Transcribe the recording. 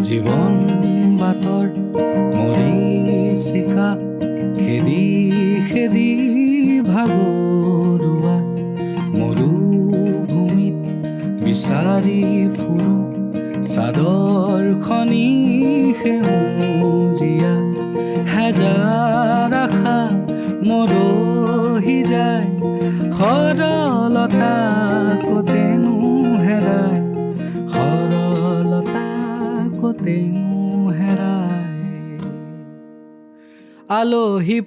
জীৱন বাটৰ মৰীচিকা খেদি খেদি ভাগৰুৱা মৰুভূমিত বিচাৰি ফুৰো চাদৰ খনি সেউজীয়া হেজাৰ আশা মৰহি যায় সৰলতা কতেনো হেৰায় সৰলতা কতেনো হেৰায় আলহী